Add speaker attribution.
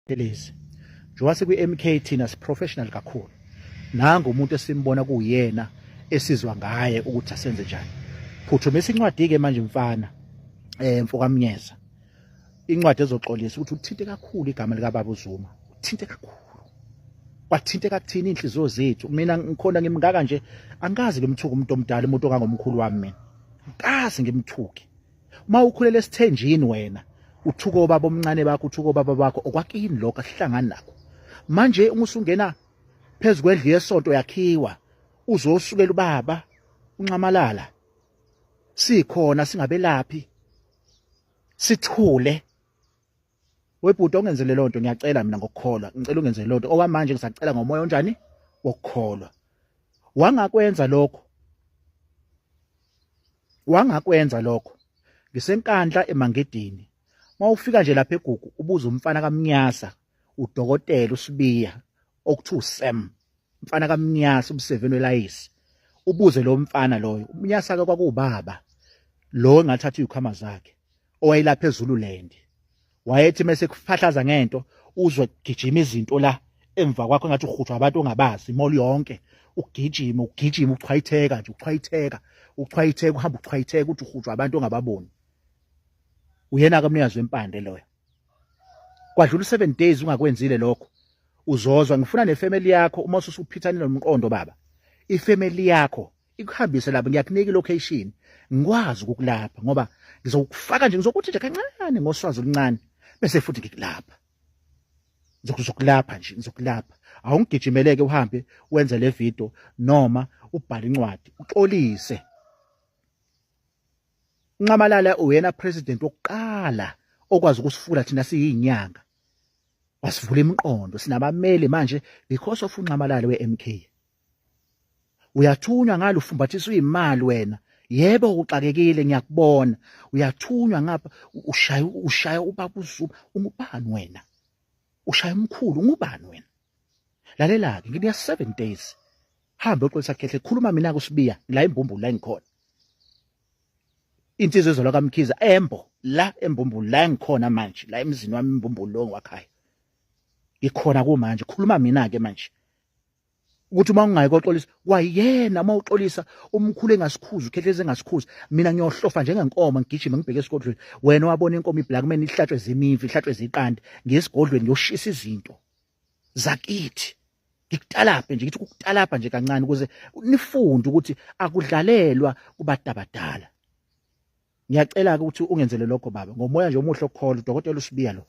Speaker 1: Elezi njengoba sekwi-MK thina si-professional kakhulu, nangu umuntu esimbona kuyena esizwa ngaye ukuthi asenze njani. Phuthumisa incwadi-ke manje mfana Mfokamnyeza, incwadi ezoxolisa ukuthi uthinte kakhulu igama likaBaba uZuma, uthinte kakhulu. Kwathinteka kuthini inhliziyo zethu. Mina ngikhona ngimngaka nje, angikaze ngimthuke umuntu omdala, umuntu ongangomkhulu wami mina, ngikaze ngimthuke. Uma ukhulele esithenjini wena uthuko obaba omncane bakho, uthuko obaba bakho, okwakini lokho asihlangani nakho. Manje usungena phezu kwendlu yesonto yakhiwa uzosukela ubaba uNcamalala, sikhona singabelaphi, sithule. Webhuti ongenzele lonto, ngiyacela mina ngokukholwa, ngicela ungenzele lonto okwamanje, ngisacela ngomoya onjani wokukholwa. Wangakwenza lokho ngisenkandla eMangedini. Mawufika nje lapha eGugu ubuza umfana kaMnyasa, udokotela uSibiya okuthiwa uSam, umfana kaMnyasa umseveni welayisi. Ubuze lo mfana loyo, uMnyasa ke kwakuwubaba lo engathatha izikhwama zakhe, owayelapha eZululand. Wayethi mase kuphahlaza ngento uzwe kugijima izinto la emva kwakho engathi ukhutshwa abantu ongabazi, imoli yonke ugijima uchwayitheka nje, uchwayitheka uhamba uchwayitheka uthi ukhutshwa abantu ongababoni. Uyena ke umnikazi wempande loyo. Kwadlula 7 days ungakwenzile lokho, uzozwa. Ngifuna nefamily yakho uma usuphithana nomqondo baba, ifamily yakho ikuhambise lapha, ngiyakunika ilocation, ngikwazi ukukulapha ngoba ngizokufaka nje, ngizokuthi nje kancane ngoswazi oluncane bese futhi ngikulapha. Ngizokulapha nje, ngizokulapha. Awungigijimeleke uhambe wenze le video noma ubhale incwadi uxolise. uNcamalala uyena president wokuqala okwazi ukusifula thina siyinyanga, wasivula imiqondo, sinabameli manje because of uNcamalala we-MK. Uyathunywa ngalo, ufumbathiswa imali wena. Yebo uxakekile, ngiyakubona. Uyathunywa ngapha, ushaya uBaba uZuma. Ungubani wena? Ushaya umkhulu, ungubani wena? Lalela-ke, nginika 7 days. Hamba uxolisa Khehle, khuluma mina kuSibiya la eMbumbulu la engikhona. Insizwe ezolwa kaMkhiza Embo la eMbumbulu la engikhona manje, la emzini wami eMbumbulu lo ngiwakhaya. Ngikhona kumanje, khuluma mina-ke manje. Ukuthi uma ungayikoxolisa kwayena, uma uxolisa umkhulu engasikhuzi, uKhehlezi engasikhuzi, mina ngiyohlofa njengenkomo ngigijime ngibheke esigodlweni. Wena wabona inkomo iBlackman ihlatshwe zemivi, ihlatshwe ziqandi, ngiyesigodlweni ngiyoshisa izinto zakithi. Ngikutalaphe nje, ngithi ukutalapha nje kancane ukuze nifunde ukuthi akudlalelwa kubantu abadala. Ngiyacela-ke ukuthi ungenzele lokho baba, ngomoya nje omuhle okukholwa, udokotela uSibiya lo.